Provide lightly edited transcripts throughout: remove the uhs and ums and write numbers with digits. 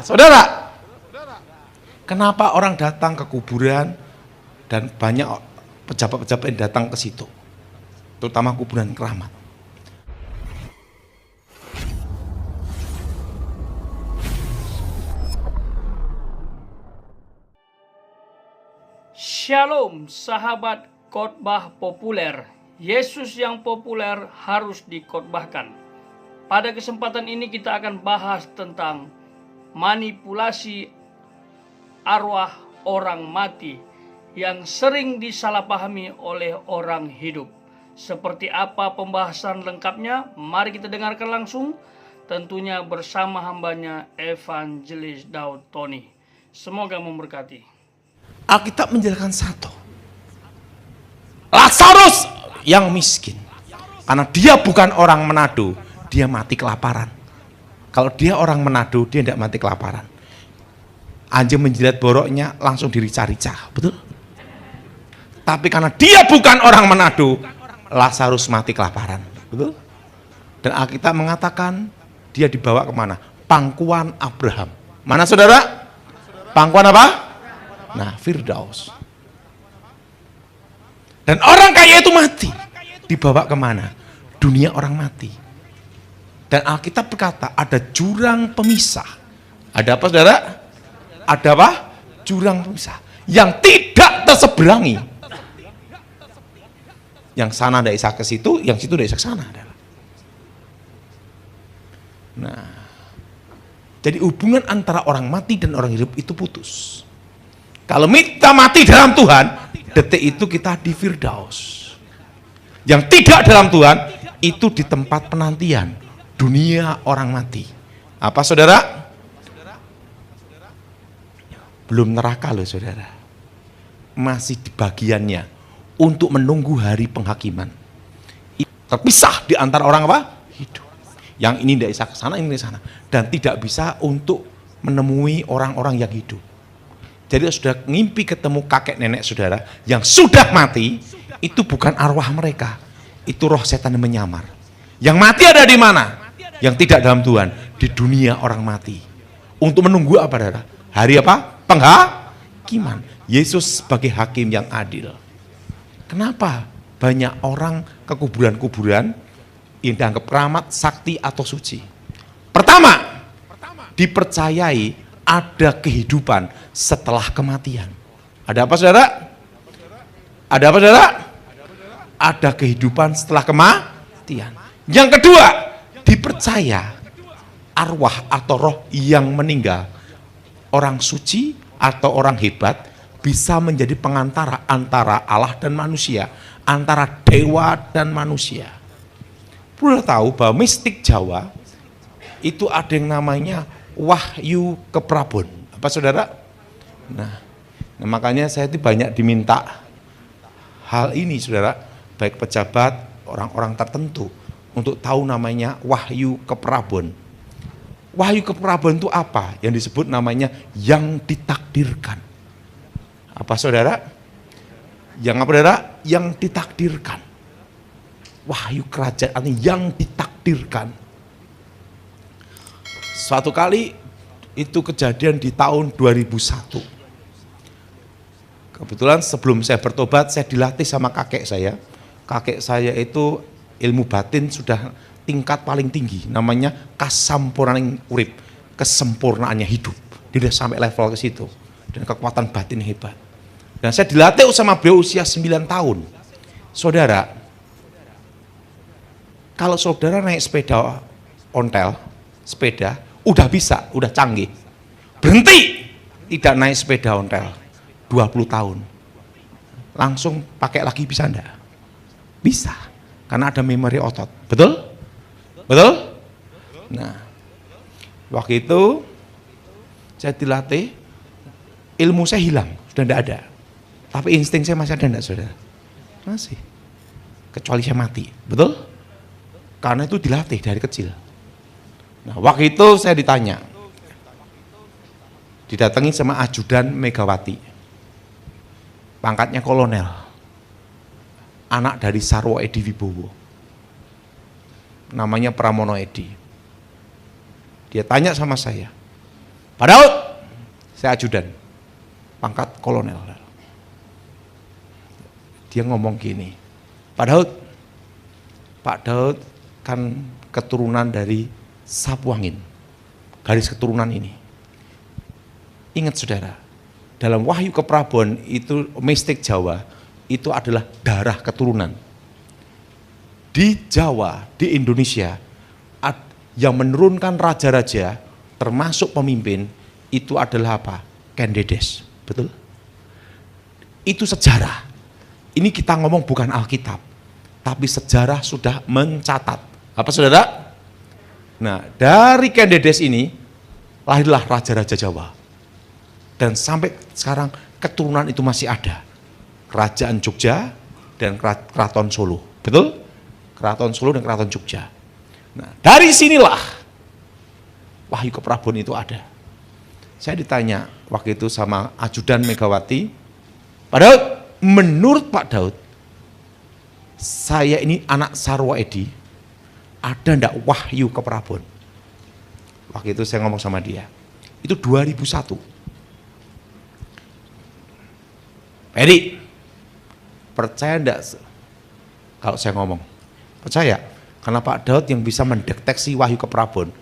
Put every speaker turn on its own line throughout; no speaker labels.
Saudara, kenapa orang datang ke kuburan dan banyak pejabat-pejabat yang datang ke situ, terutama kuburan keramat?
Shalom sahabat khotbah populer. Yesus yang populer harus dikhotbahkan. Pada kesempatan ini kita akan bahas tentang manipulasi arwah orang mati yang sering disalahpahami oleh orang hidup. Seperti apa pembahasan lengkapnya? Mari kita dengarkan langsung, tentunya bersama hambanya Evangelis Daud Tony. Semoga memberkati.
Alkitab menjelaskan satu, Lazarus yang miskin, karena dia bukan orang Manado, dia mati kelaparan. Kalau dia orang Manado, dia tidak mati kelaparan. Anjing menjilat boroknya langsung dirica-rica, betul? Tapi karena dia bukan orang Manado, Lazarus mati kelaparan, betul? Dan Alkitab mengatakan dia dibawa kemana? Pangkuan Abraham. Mana saudara? Pangkuan apa? Nah, Firdaus. Dan orang kaya itu mati, dibawa kemana? Dunia orang mati. Dan Alkitab berkata ada jurang pemisah. Ada apa saudara? Ada apa? Jurang pemisah yang tidak terseberangi. Yang sana tidak bisa ke situ, yang situ tidak bisa ke sana. Nah, jadi hubungan antara orang mati dan orang hidup itu putus. Kalau kita mati dalam Tuhan, detik itu kita di Firdaus. Yang tidak dalam Tuhan, itu di tempat penantian, dunia orang mati. Apa saudara? Belum neraka loh saudara. Masih di bagiannya untuk menunggu hari penghakiman. Terpisah di antara orang apa? Hidup. Yang ini tidak bisa ke sana, ini ke sana. Dan tidak bisa untuk menemui orang-orang yang hidup. Jadi sudah ngimpi ketemu kakek nenek saudara yang sudah mati, itu bukan arwah mereka, itu roh setan yang menyamar. Yang mati ada di mana? Yang tidak dalam Tuhan, di dunia orang mati. Untuk menunggu apa saudara? Hari apa? Penghakiman. Yesus sebagai hakim yang adil. Kenapa banyak orang ke kuburan-kuburan yang dianggap keramat, sakti atau suci? Pertama, dipercayai ada kehidupan setelah kematian. Ada apa saudara? Ada apa saudara? Ada kehidupan setelah kematian. Yang kedua, dipercaya arwah atau roh yang meninggal, orang suci atau orang hebat, bisa menjadi pengantara antara Allah dan manusia, antara dewa dan manusia. Perlu tahu bahwa mistik Jawa itu ada yang namanya Wahyu Keprabon. Apa saudara? Nah, makanya saya itu banyak diminta hal ini saudara, baik pejabat, orang-orang tertentu untuk tahu namanya Wahyu Keprabon. Wahyu Keprabon itu apa? Yang disebut namanya yang ditakdirkan. Apa saudara? Yang apa saudara? Yang ditakdirkan. Wahyu kerajaan yang ditakdirkan. Suatu kali itu kejadian di tahun 2001. Kebetulan sebelum saya bertobat, saya dilatih sama kakek saya. Kakek saya itu ilmu batin sudah tingkat paling tinggi, namanya kasampurnaan urip, kesempurnaannya hidup. Dia sudah sampai level ke situ, dan kekuatan batin hebat. Dan saya dilatih sama beliau usia 9 tahun. Saudara, kalau saudara naik sepeda ontel, sepeda, udah bisa, udah canggih. Berhenti, tidak naik sepeda ontel 20 tahun. Langsung pakai lagi bisa enggak? Bisa, karena ada memori otot. Betul? Betul? Nah, waktu itu saya dilatih, ilmu saya hilang, sudah enggak ada. Tapi insting saya masih ada enggak saudara? Masih. Kecuali saya mati, betul? Karena itu dilatih dari kecil. Nah, waktu itu saya ditanya, didatangi sama ajudan Megawati, pangkatnya kolonel, anak dari Sarwo Edi Wibowo, namanya Pramono Edi. Dia tanya sama saya, Pak Daud, saya ajudan, pangkat kolonel. Dia ngomong gini, Pak Daud kan keturunan dari Sapuangin, garis keturunan ini. Ingat saudara, dalam Wahyu Keprabon itu mistik Jawa, itu adalah darah keturunan. Di Jawa, di Indonesia, yang menurunkan raja-raja, termasuk pemimpin, itu adalah apa? Kendedes, betul? Itu sejarah. Ini kita ngomong bukan Alkitab, tapi sejarah sudah mencatat. Apa saudara? Nah, dari Kendedes ini, lahirlah raja-raja Jawa. Dan sampai sekarang keturunan itu masih ada. Kerajaan Jogja dan Keraton Solo, betul? Keraton Solo dan Keraton Jogja. Nah, dari sinilah Wahyu Keprabon itu ada. Saya ditanya waktu itu sama ajudan Megawati, Pak Daud, menurut Pak Daud, saya ini anak Sarwo Edi, ada ndak Wahyu Keprabon? Waktu itu saya ngomong sama dia, itu 2001. Edi, percaya ndak kalau saya ngomong? Percaya, karena Pak Daud yang bisa mendeteksi Wahyu Keprabon,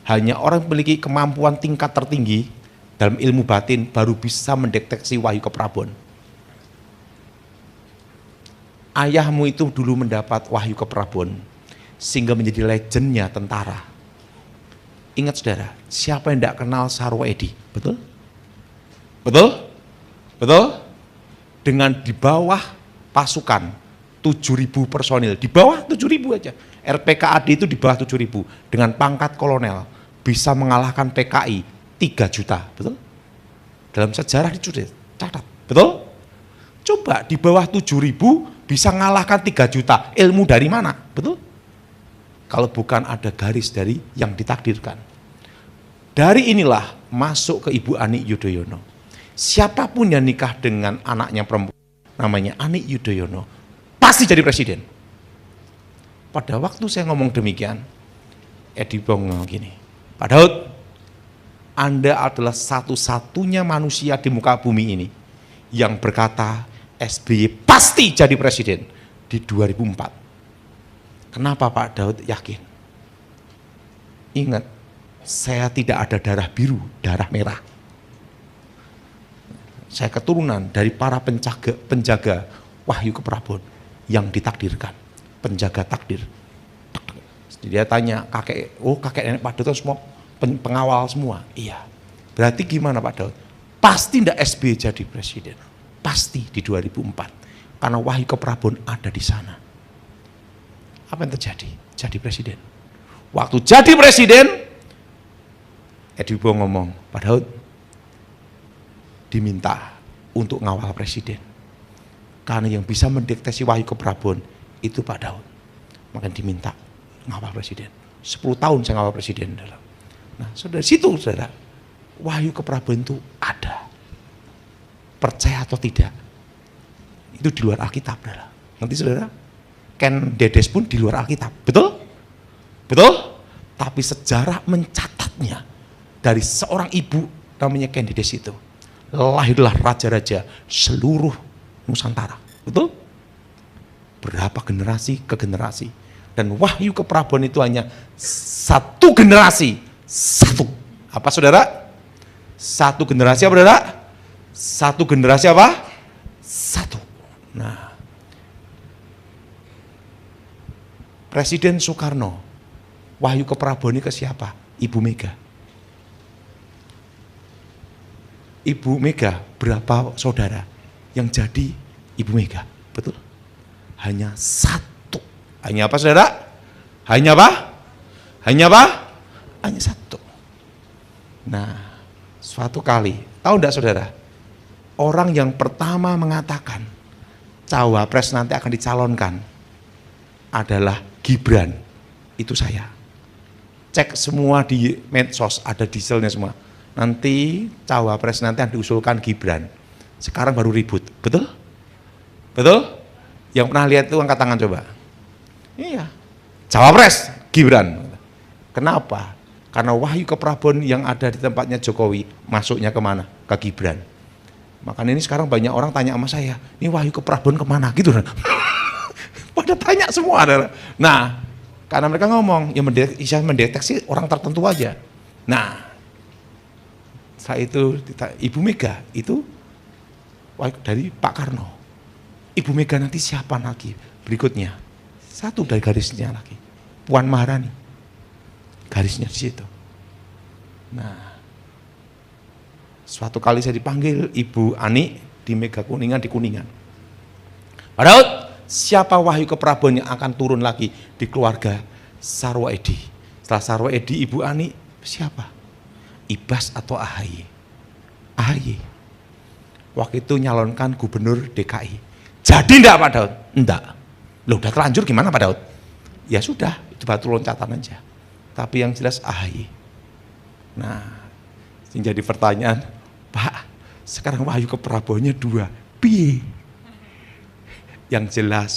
hanya orang memiliki kemampuan tingkat tertinggi dalam ilmu batin baru bisa mendeteksi Wahyu Keprabon. Ayahmu itu dulu mendapat Wahyu Keprabon sehingga menjadi legendnya tentara. Ingat saudara, siapa yang tidak kenal Sarwo Edi? Betul? Betul? Betul? Dengan di bawah pasukan 7.000 personil, di bawah 7.000 aja. RPKAD itu di bawah 7.000 dengan pangkat kolonel bisa mengalahkan PKI 3 juta, betul? Dalam sejarah dicatat, betul? Coba di bawah 7.000 bisa mengalahkan 3 juta, ilmu dari mana, betul? Kalau bukan ada garis dari yang ditakdirkan. Dari inilah masuk ke Ibu Ani Yudhoyono. Siapapun yang nikah dengan anaknya perempuan, namanya Ani Yudhoyono, pasti jadi presiden. Pada waktu saya ngomong demikian, Edi ngomong gini, Pak Daud, Anda adalah satu-satunya manusia di muka bumi ini yang berkata SBY pasti jadi presiden di 2004. Kenapa Pak Daud yakin? Ingat, saya tidak ada darah biru, darah merah. Saya keturunan dari para penjaga Wahyu Keprabon yang ditakdirkan, penjaga takdir. Dia tanya, kakek nenek Pak Daud semua pengawal semua. Iya. Berarti gimana Pak Daud? Pasti ndak SBY jadi presiden. Pasti di 2004. Karena Wahyu Keprabon ada di sana. Apa yang terjadi? Jadi presiden. Waktu jadi presiden, Edi ngomong, Pak Daud diminta untuk ngawal presiden. Karena yang bisa mendeteksi Wahyu Keprabon itu Pak Daud. Maka diminta ngawal presiden. 10 tahun saya ngawal presiden. Nah, saudara, situ saudara, Wahyu Keprabon itu ada. Percaya atau tidak, itu di luar Alkitab. Nanti saudara, Kendedes pun di luar Alkitab. Betul? Betul? Tapi sejarah mencatatnya dari seorang ibu namanya Kendedes itu. Lahirlah raja-raja seluruh Nusantara. Betul? Berapa generasi ke generasi. Dan Wahyu Keprabon itu hanya satu generasi. Satu. Apa saudara? Satu generasi apa saudara? Satu generasi apa? Satu. Nah, Presiden Soekarno, Wahyu Keprabon ini ke siapa? Ibu Mega. Ibu Mega, berapa saudara yang jadi Ibu Mega? Betul? Hanya satu. Hanya apa saudara? Hanya apa? Hanya apa? Hanya satu. Nah, suatu kali, tahu enggak saudara? Orang yang pertama mengatakan cawapres nanti akan dicalonkan adalah Gibran. Itu saya. Cek semua di medsos, ada dieselnya semua. Nanti cawapres nanti akan diusulkan Gibran. Sekarang baru ribut, betul? Betul? Yang pernah lihat itu angkat tangan coba. Iya. Cawapres Gibran. Kenapa? Karena wahyu keprabon yang ada di tempatnya Jokowi masuknya kemana? Ke Gibran. Makanya ini sekarang banyak orang tanya sama saya, ini wahyu keprabon kemana gitu. Pada tanya semua. Nah, karena mereka ngomong, ya mendeteksi orang tertentu aja. Nah, saya itu Ibu Mega itu dari Pak Karno. Ibu Mega nanti siapa lagi berikutnya? Satu dari garisnya lagi, Puan Maharani. Garisnya di situ. Nah, suatu kali saya dipanggil Ibu Ani di Mega Kuningan di Kuningan. Pak Daud, siapa wahyu keprabon yang akan turun lagi di keluarga Sarwo Edi? Setelah Sarwo Edi, Ibu Ani, siapa? Ibas atau AHY? AHY. Waktu itu nyalonkan gubernur DKI. Jadi enggak Pak Daud? Enggak. Loh udah terlanjur gimana Pak Daud? Ya sudah, itu batu loncatan aja. Tapi yang jelas AHY. Nah, ini jadi pertanyaan, Pak, sekarang wahyu keprabonnya 2. Piye? Yang jelas,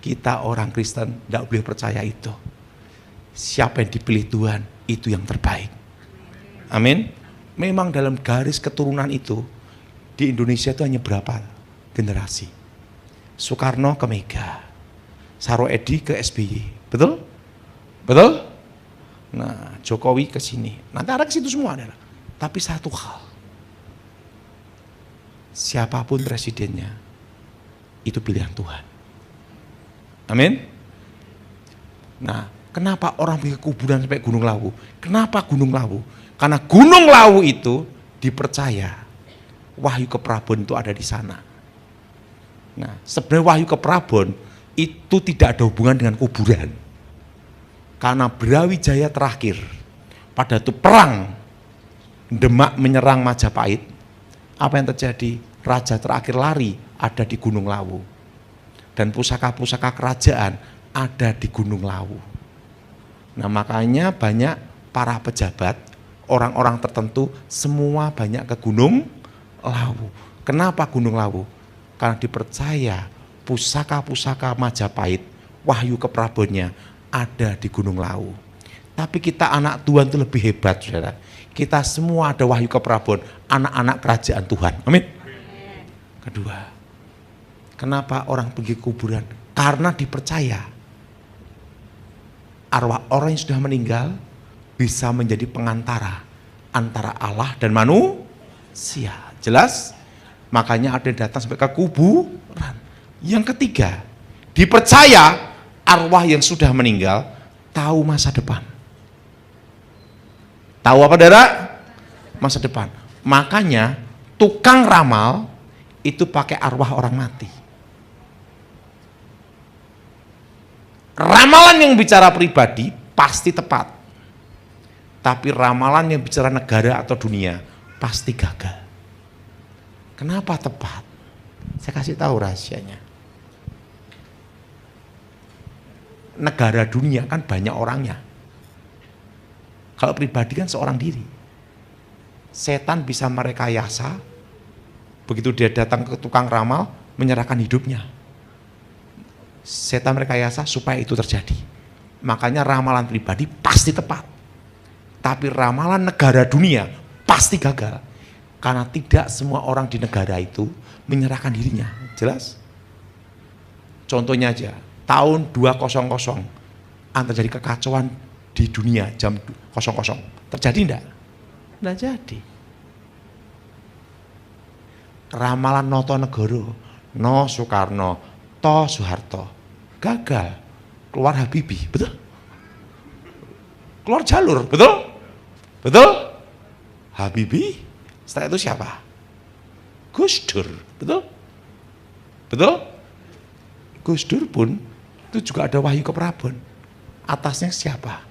kita orang Kristen tidak boleh percaya itu. Siapa yang dipilih Tuhan, itu yang terbaik. Amin. Memang dalam garis keturunan itu, di Indonesia itu hanya berapa generasi? Soekarno ke Mega, Sarwo Edi ke SBY, betul? Betul? Nah, Jokowi ke sini. Nanti ada ke situ semua adalah. Tapi satu hal, siapapun presidennya, itu pilihan Tuhan. Amin. Nah, kenapa orang pergi ke kuburan sampai Gunung Lawu? Kenapa Gunung Lawu? Karena Gunung Lawu itu dipercaya wahyu keprabon itu ada di sana. Nah, sebenarnya wahyu keprabon itu tidak ada hubungan dengan kuburan. Karena Brawijaya terakhir, pada itu perang Demak menyerang Majapahit, apa yang terjadi? Raja terakhir lari ada di Gunung Lawu. Dan pusaka-pusaka kerajaan ada di Gunung Lawu. Nah makanya banyak para pejabat, orang-orang tertentu, semua banyak ke Gunung Lawu. Kenapa Gunung Lawu? Karena dipercaya pusaka-pusaka Majapahit, wahyu keprabonnya ada di Gunung Lawu. Tapi kita anak Tuhan itu lebih hebat, saudara. Kita semua ada wahyu keprabon, anak-anak kerajaan Tuhan. Amin. Kedua, kenapa orang pergi ke kuburan? Karena dipercaya arwah orang yang sudah meninggal bisa menjadi pengantara antara Allah dan manusia. Jelas? Makanya ada yang datang sampai ke kuburan. Yang ketiga, dipercaya arwah yang sudah meninggal tahu masa depan. Tahu apa, saudara? Masa depan. Makanya tukang ramal itu pakai arwah orang mati. Ramalan yang bicara pribadi pasti tepat. Tapi ramalan yang bicara negara atau dunia pasti gagal. Kenapa tepat? Saya kasih tahu rahasianya. Negara dunia kan banyak orangnya. Kalau pribadi kan seorang diri. Setan bisa merekayasa, begitu dia datang ke tukang ramal, menyerahkan hidupnya. Setan merekayasa supaya itu terjadi. Makanya ramalan pribadi pasti tepat. Tapi ramalan negara dunia pasti gagal. Karena tidak semua orang di negara itu menyerahkan dirinya. Jelas? Contohnya aja, tahun 200 terjadi kekacauan di dunia jam 00. Terjadi enggak? Enggak jadi. Ramalan Notonegoro, No Soekarno, To Soeharto, gagal. Keluar Habibie, betul? Keluar jalur, betul? Betul? Habibie, setelah itu siapa? Gus Dur, betul? Betul? Gus Dur pun itu juga ada wahyu keprabon. Atasnya siapa?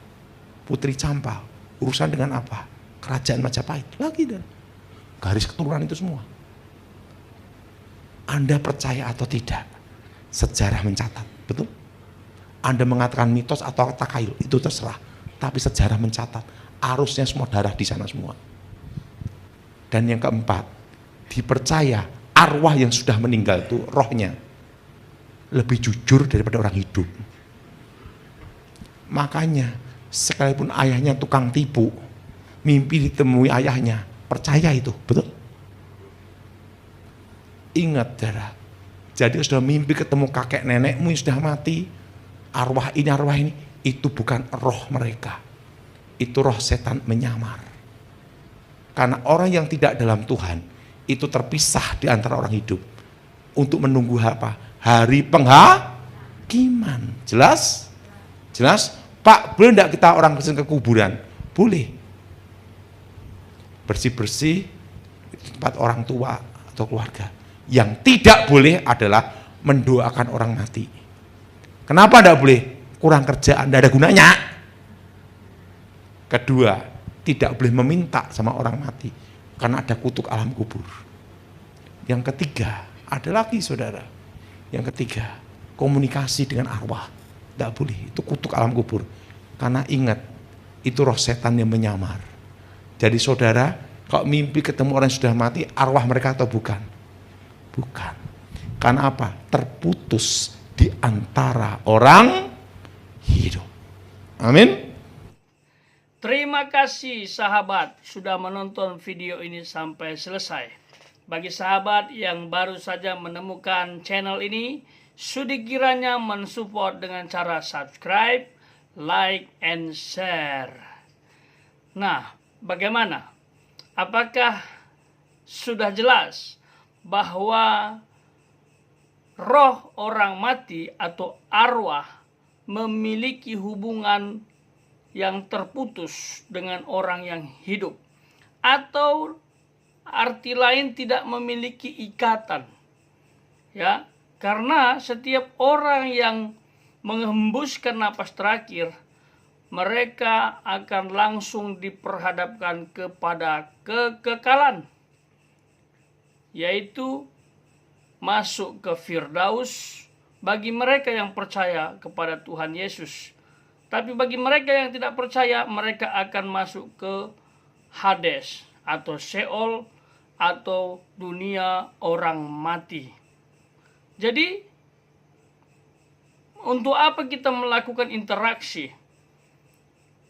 Putri Campa. Urusan dengan apa? Kerajaan Majapahit. Lagi dan garis keturunan itu semua. Anda percaya atau tidak? Sejarah mencatat, betul? Anda mengatakan mitos atau takhayul, itu terserah. Tapi sejarah mencatat, arusnya semua darah di sana semua. Dan yang keempat, dipercaya arwah yang sudah meninggal itu rohnya lebih jujur daripada orang hidup. Makanya Sekalipun ayahnya tukang tipu, mimpi ditemui ayahnya, percaya itu, betul? Ingat saudara, jadi sudah mimpi ketemu kakek nenekmu yang sudah mati, arwah ini, itu bukan roh mereka. Itu roh setan menyamar. Karena orang yang tidak dalam Tuhan, itu terpisah di antara orang hidup. Untuk menunggu apa? Hari penghakiman. Jelas? Jelas? Pak, boleh enggak kita orang ke kuburan? Boleh. Bersih-bersih di tempat orang tua atau keluarga. Yang tidak boleh adalah mendoakan orang mati. Kenapa enggak boleh? Kurang kerjaan, enggak ada gunanya. Kedua, tidak boleh meminta sama orang mati. Karena ada kutuk alam kubur. Yang ketiga, ada lagi saudara. Yang ketiga, komunikasi dengan arwah. Tidak boleh, itu kutuk alam kubur. Karena ingat, itu roh setan yang menyamar. Jadi saudara, kalau mimpi ketemu orang yang sudah mati, arwah mereka atau bukan? Bukan. Karena apa? Terputus di antara orang hidup. Amin.
Terima kasih sahabat sudah menonton video ini sampai selesai. Bagi sahabat yang baru saja menemukan channel ini, sudi kiranya mensupport dengan cara subscribe, like, and share. Nah, bagaimana? Apakah sudah jelas bahwa roh orang mati atau arwah memiliki hubungan yang terputus dengan orang yang hidup, atau arti lain tidak memiliki ikatan, ya, karena setiap orang yang menghembuskan napas terakhir, mereka akan langsung diperhadapkan kepada kekekalan, yaitu masuk ke Firdaus bagi mereka yang percaya kepada Tuhan Yesus. Tapi bagi mereka yang tidak percaya, mereka akan masuk ke Hades atau Sheol atau dunia orang mati. Jadi, untuk apa kita melakukan interaksi?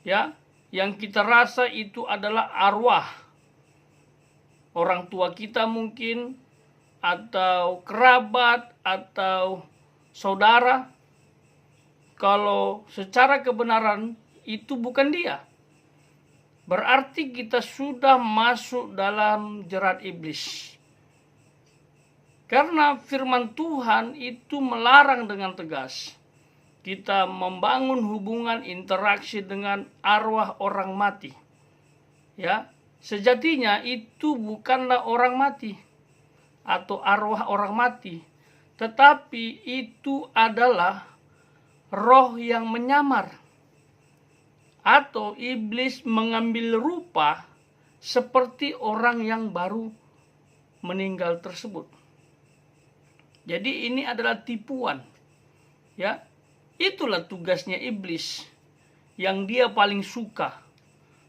Ya, yang kita rasa itu adalah arwah orang tua kita mungkin, atau kerabat, atau saudara. Kalau secara kebenaran itu bukan dia, berarti kita sudah masuk dalam jerat iblis. Karena firman Tuhan itu melarang dengan tegas kita membangun hubungan interaksi dengan arwah orang mati. Ya, sejatinya itu bukanlah orang mati atau arwah orang mati, tetapi itu adalah roh yang menyamar, atau iblis mengambil rupa seperti orang yang baru meninggal tersebut. Jadi ini adalah tipuan, ya. Itulah tugasnya iblis yang dia paling suka,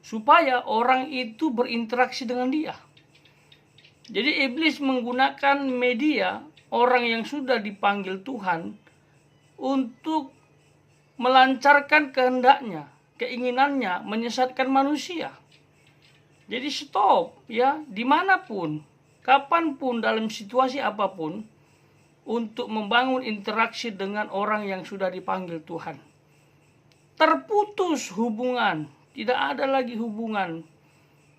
supaya orang itu berinteraksi dengan dia. Jadi iblis menggunakan media orang yang sudah dipanggil Tuhan untuk melancarkan kehendaknya, keinginannya, menyesatkan manusia. Jadi stop, ya, dimanapun, kapanpun, dalam situasi apapun, untuk membangun interaksi dengan orang yang sudah dipanggil Tuhan. Terputus hubungan, tidak ada lagi hubungan.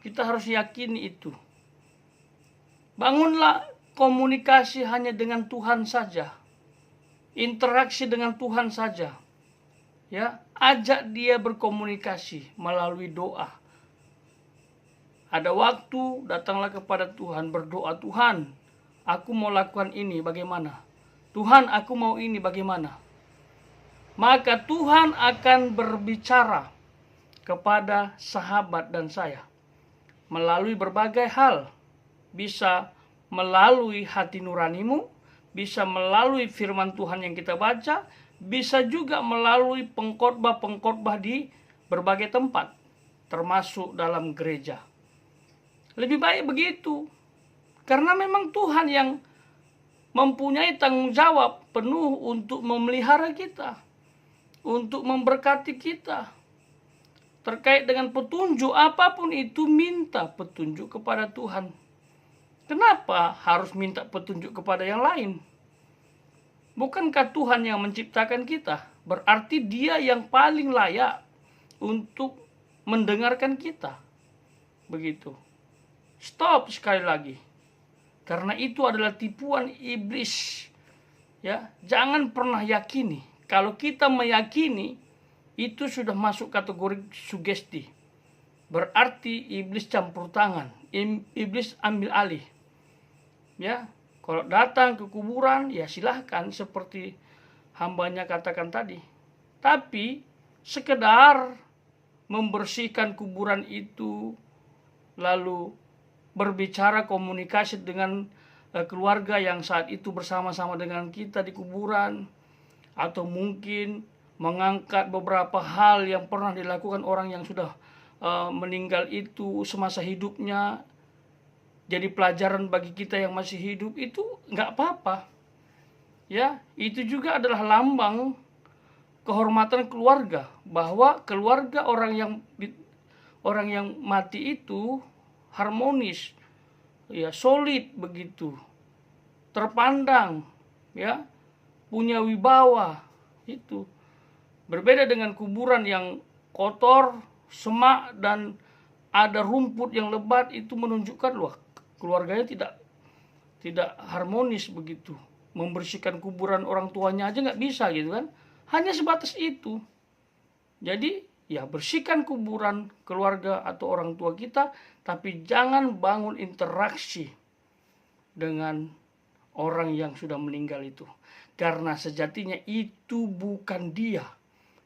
Kita harus yakini itu. Bangunlah komunikasi hanya dengan Tuhan saja. Interaksi dengan Tuhan saja. Ya, ajak dia berkomunikasi melalui doa. Ada waktu, datanglah kepada Tuhan, berdoa, Tuhan, aku mau lakukan ini, bagaimana? Tuhan, aku mau ini, bagaimana? Maka Tuhan akan berbicara kepada sahabat dan saya melalui berbagai hal. Bisa melalui hati nuranimu, bisa melalui firman Tuhan yang kita baca, bisa juga melalui pengkhotbah-pengkhotbah di berbagai tempat, termasuk dalam gereja. Lebih baik begitu, karena memang Tuhan yang mempunyai tanggung jawab penuh untuk memelihara kita, untuk memberkati kita. terkait dengan petunjuk, apapun itu minta petunjuk kepada Tuhan. Kenapa harus minta petunjuk kepada yang lain? Bukankah Tuhan yang menciptakan kita? Berarti Dia yang paling layak untuk mendengarkan kita. Begitu. Stop sekali lagi. Karena itu adalah tipuan iblis. Ya, jangan pernah yakini. Kalau kita meyakini, itu sudah masuk kategori sugesti. Berarti iblis campur tangan. Iblis ambil alih. Ya, kalau datang ke kuburan, ya silahkan seperti hambanya katakan tadi. Tapi sekedar membersihkan kuburan itu, lalu berbicara komunikasi dengan keluarga yang saat itu bersama-sama dengan kita di kuburan, atau mungkin mengangkat beberapa hal yang pernah dilakukan orang yang sudah meninggal itu semasa hidupnya, jadi pelajaran bagi kita yang masih hidup, itu nggak apa-apa. Ya, itu juga adalah lambang kehormatan keluarga, bahwa keluarga orang yang mati itu harmonis, ya solid begitu, terpandang, ya punya wibawa. Itu berbeda dengan kuburan yang kotor, semak, dan ada rumput yang lebat. Itu menunjukkan loh keluarganya tidak harmonis begitu. Membersihkan kuburan orang tuanya aja nggak bisa gitu kan, hanya sebatas itu. Jadi ya bersihkan kuburan keluarga atau orang tua kita, tapi jangan bangun interaksi dengan orang yang sudah meninggal itu, karena sejatinya itu bukan dia.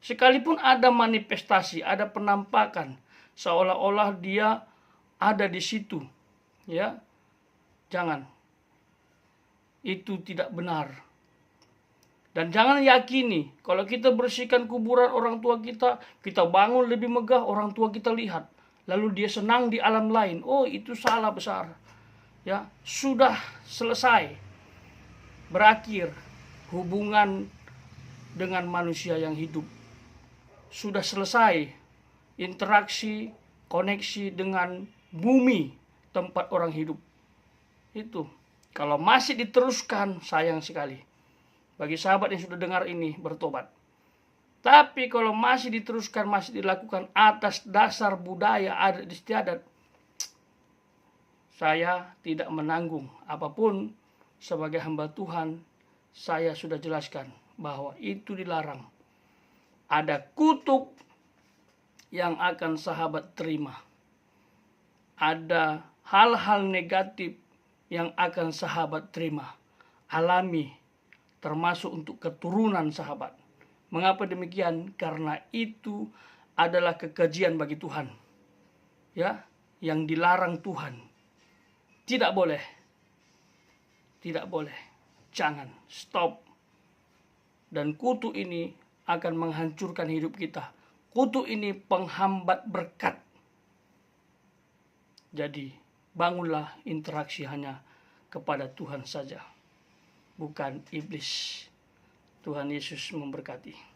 Sekalipun ada manifestasi, ada penampakan seolah-olah dia ada di situ, ya jangan, itu tidak benar. Dan jangan yakini kalau kita bersihkan kuburan orang tua kita, kita bangun lebih megah, orang tua kita lihat, lalu dia senang di alam lain. Oh, itu salah besar. Ya, sudah selesai, berakhir hubungan dengan manusia yang hidup. Sudah selesai interaksi, koneksi dengan bumi, tempat orang hidup. Itu kalau masih diteruskan, sayang sekali. Bagi sahabat yang sudah dengar ini, bertobat. Tapi kalau masih diteruskan, masih dilakukan atas dasar budaya adat istiadat, saya tidak menanggung apapun. Sebagai hamba Tuhan, saya sudah jelaskan bahwa itu dilarang. Ada kutuk yang akan sahabat terima. Ada hal-hal negatif yang akan sahabat terima, alami, termasuk untuk keturunan sahabat. Mengapa demikian? Karena itu adalah kekejian bagi Tuhan, ya, yang dilarang Tuhan. Tidak boleh, jangan, stop. Dan kutu ini akan menghancurkan hidup kita. Kutu ini penghambat berkat. Jadi bangunlah interaksi hanya kepada Tuhan saja, bukan iblis. Tuhan Yesus memberkati.